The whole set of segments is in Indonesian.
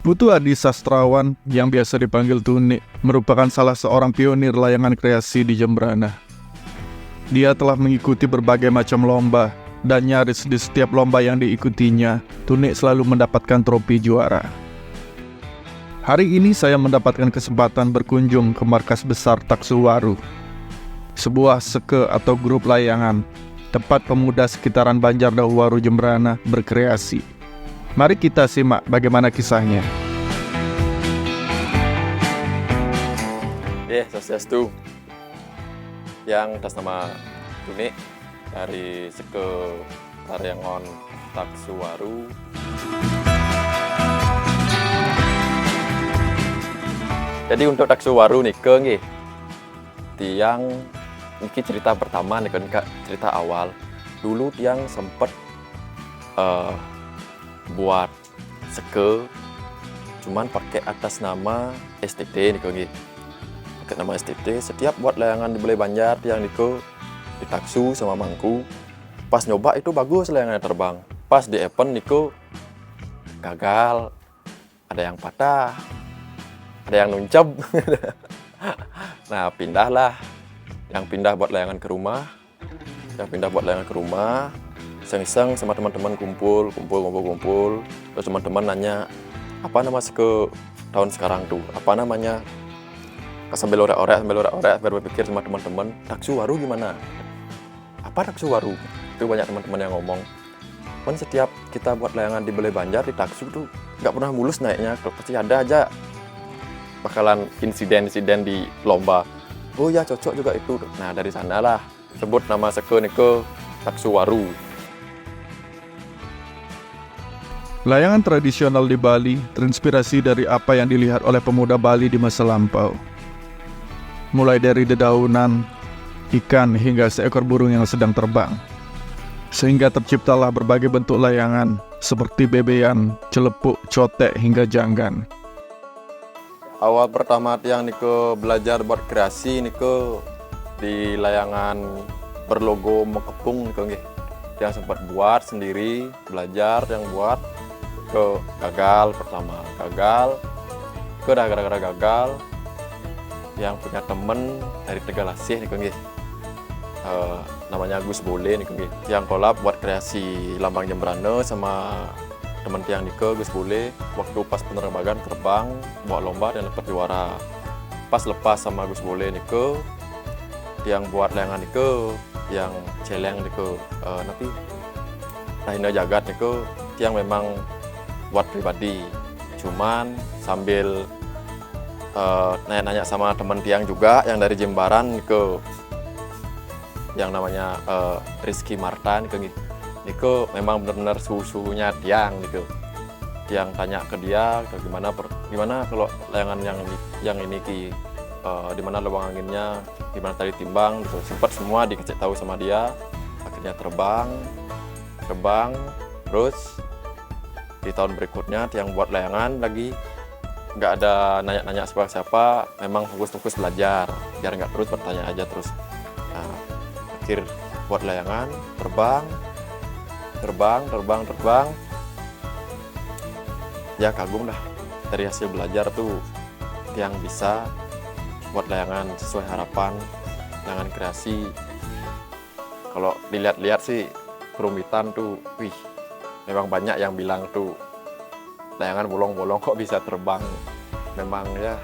Putu Adi Sastrawan yang biasa dipanggil Tuni merupakan salah seorang pionir layangan kreasi di Jembrana. Dia telah mengikuti berbagai macam lomba dan nyaris di setiap lomba yang diikutinya, Tuni selalu mendapatkan trofi juara. Hari ini saya mendapatkan kesempatan berkunjung ke markas besar Taksuwaru, sebuah seke atau grup layangan, tempat pemuda sekitaran Banjardahuwaru Jembrana berkreasi. Mari kita simak bagaimana kisahnya. Swastiastu. Yang atas nama Tuni dari Seke Karyangon Taksuwaru. Jadi untuk Taksuwaru nike nggih. Tiang iki cerita pertama nih kan cerita awal. Dulu tiang sempet buat seke cuman pakai atas nama STT nih nggih. Pakai nama STT, setiap buat layangan di Balai Banjar tiang niko ditaksu sama mangku. Pas nyoba itu bagus layangannya terbang. Pas di event niko gagal. Ada yang patah. Ada yang nuncep. Nah, pindahlah. Yang pindah buat layangan ke rumah. Iseng-iseng sama teman-teman kumpul. Terus teman-teman nanya, apa nama seke tahun sekarang tuh? Apa namanya? Sambil orek-orek, baru berpikir sama teman-teman, Taksuwaru gimana? Apa Taksuwaru? Itu banyak teman-teman yang ngomong. Kan setiap kita buat layangan di Balai Banjar, di Taksu tuh nggak pernah mulus naiknya. Pasti ada aja bakalan insiden-insiden di lomba. Oh ya, cocok juga itu. Nah, dari sanalah sebut nama seke niko Taksuwaru. Layangan tradisional di Bali terinspirasi dari apa yang dilihat oleh pemuda Bali di masa lampau. Mulai dari dedaunan, ikan, hingga seekor burung yang sedang terbang. Sehingga terciptalah berbagai bentuk layangan seperti bebean, celepuk, cotek, hingga janggan. Awal pertama tiang niko belajar buat kreasi niko di layangan berlogo mekepung niko nggih. Yang sempat buat sendiri, belajar yang buat ke gagal pertama. Gara-gara gagal yang punya temen dari Tegalasih nih nggih. Namanya Gus Bole nih nggih. Yang kolab buat kreasi lambang Jembrana sama teman tiang nike Gus Bole. Waktu pas penerbangan terbang bawa lomba dan dapat juara. Pas lepas sama Gus Bole nike yang buat layangan nike yang celeng nike nanti Rahina Jagat nike yang memang buat pribadi. Cuman sambil nanya-nanya sama teman tiang juga yang dari Jembaran ke yang namanya Rizky Marta niko memang benar-benar suhunya tiang gitu. Tiang tanya ke dia gimana kalau layangan yang ini di mana lubang anginnya, di mana tali timbang gitu. Sempat semua dikasih tahu sama dia. Akhirnya terbang terus di tahun berikutnya tiang buat layangan lagi. Nggak ada nanya-nanya siapa, memang fokus belajar biar nggak terus bertanya aja terus. Nah, akhir buat layangan terbang ya kagum dah dari hasil belajar tuh yang bisa buat layangan sesuai harapan, layangan kreasi. Kalau dilihat-lihat sih kerumitan tuh, memang banyak yang bilang tuh layangan bolong-bolong kok bisa terbang. Memang ya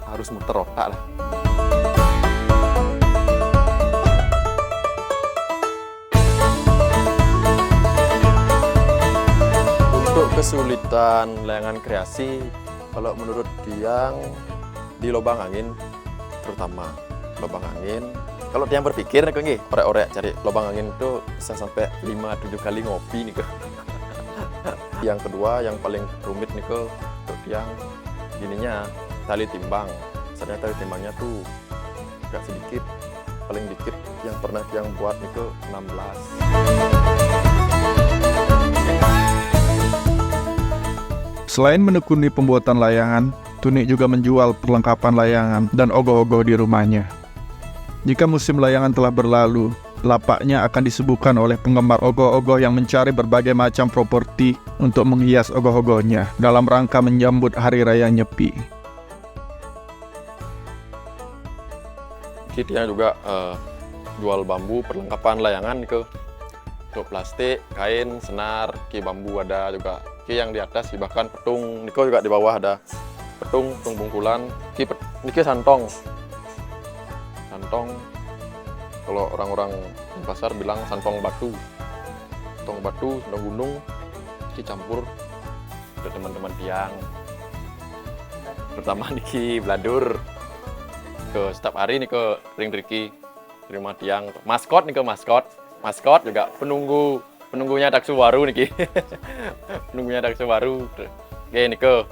harus muter otak lah. Untuk kesulitan layangan kreasi, kalau menurut tiang di lubang angin terutama lubang angin. Kalau tiang berpikir nih nggih, orek-orek cari lubang angin itu bisa sampai 5-7 kali ngopi nih. Yang kedua yang paling rumit nih untuk tiang gininya tali timbang. Misalnya tali timbangnya tuh agak sedikit, paling dikit yang pernah tiang buat nih 16. Selain menekuni pembuatan layangan, Tuni juga menjual perlengkapan layangan dan ogoh-ogoh di rumahnya. Jika musim layangan telah berlalu, lapaknya akan disibukkan oleh penggemar ogoh-ogoh yang mencari berbagai macam properti untuk menghias ogoh-ogohnya dalam rangka menyambut Hari Raya Nyepi. Kita juga jual bambu perlengkapan layangan ke untuk plastik, kain, senar, bambu ada juga. Yang di atas bahkan petung, niko juga di bawah ada petung bungkulan, niki santong. Santong kalau orang-orang di pasar bilang santong batu. Santong batu, santong gunung, campur ke teman-teman tiang. Pertama niki beladur ke setiap hari nih ke ring-riki terima tiang. Maskot nih ke maskot juga penunggunya Daksu Waru niki. Penunggunya Daksu Waru. Oke niko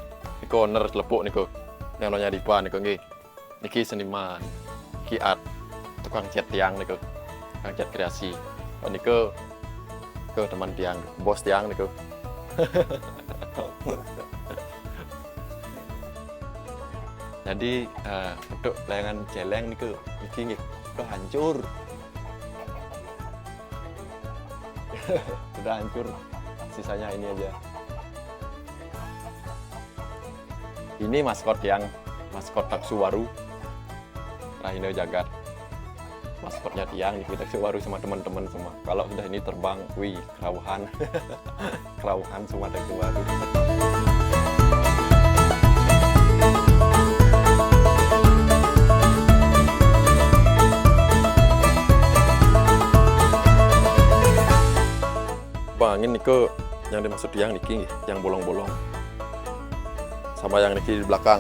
owner lepuk niko. Yang namanya Dipa niko nggih. Niki seniman. Niki art tukang cat tiang niko. Tukang cat kreasi. Niko ke teman tiang, bos tiang niko. Jadi untuk layangan celeng niki nggih udah hancur. Udah hancur, sisanya ini aja. Ini maskot Daksu Waru, Rahina Jagat. Maskotnya tiang di Daksu Waru sama teman-teman semua. Kalau sudah ini terbang, wih, kerawuhan. Kerawuhan semua Daksu Waru. Angin niko yang dimaksud tiang niki yang bolong-bolong sama yang niki di belakang,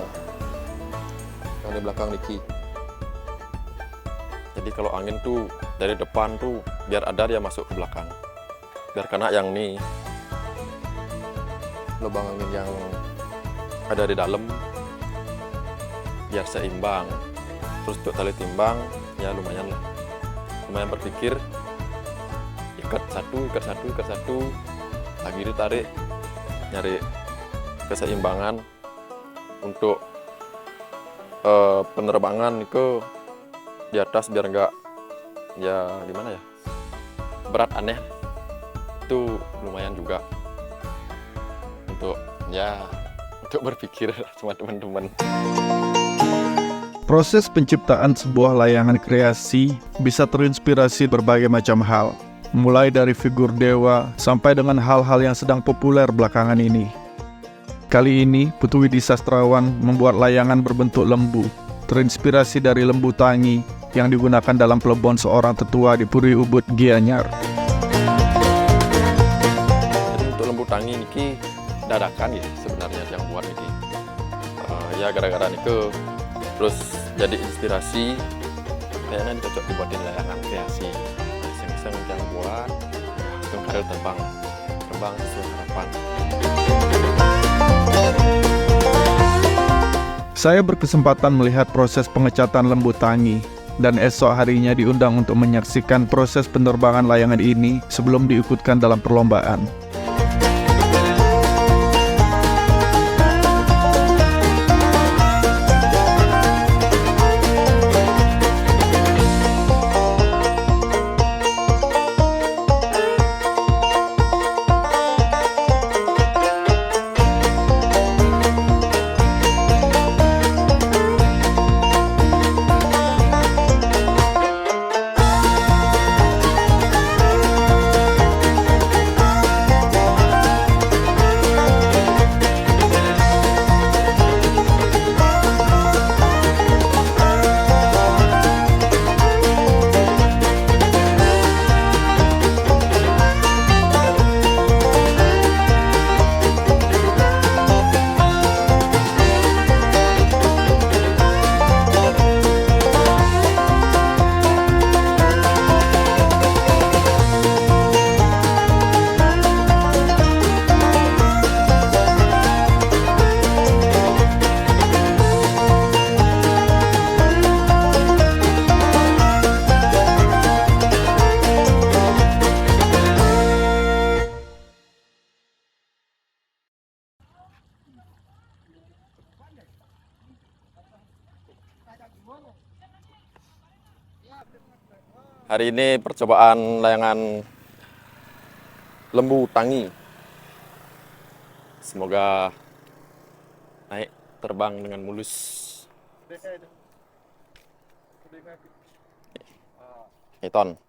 yang di belakang niki. Jadi kalau angin tuh dari depan tuh biar ada dia masuk ke belakang, biar kena yang nih lubang angin yang ada di dalam biar seimbang. Terus untuk tali timbang ya lumayan lah, lumayan berpikir. Ikat satu, lagi ditarik, nyari keseimbangan untuk penerbangan itu di atas biar enggak ya gimana ya berat aneh, itu lumayan juga untuk berpikir sama teman-teman. Proses penciptaan sebuah layangan kreasi bisa terinspirasi berbagai macam hal, mulai dari figur dewa sampai dengan hal-hal yang sedang populer belakangan ini. Kali ini, Putu Widi Sastrawan membuat layangan berbentuk lembu, terinspirasi dari lembu tangi yang digunakan dalam plebon seorang tetua di Puri Ubud, Gianyar. Jadi untuk lembu tangi niki dadakan ya sebenarnya yang buat niki. Ya gara-gara niku terus jadi inspirasi, kayaknya cocok dibuatin layangan kreasi. Iseng yang buat langsung karir terbang sesuai harapan. Saya berkesempatan melihat proses pengecatan lembu tangi dan esok harinya diundang untuk menyaksikan proses penerbangan layangan ini sebelum diikutkan dalam perlombaan. Hari ini percobaan layangan lembu tangi. Semoga naik terbang dengan mulus. Hiton.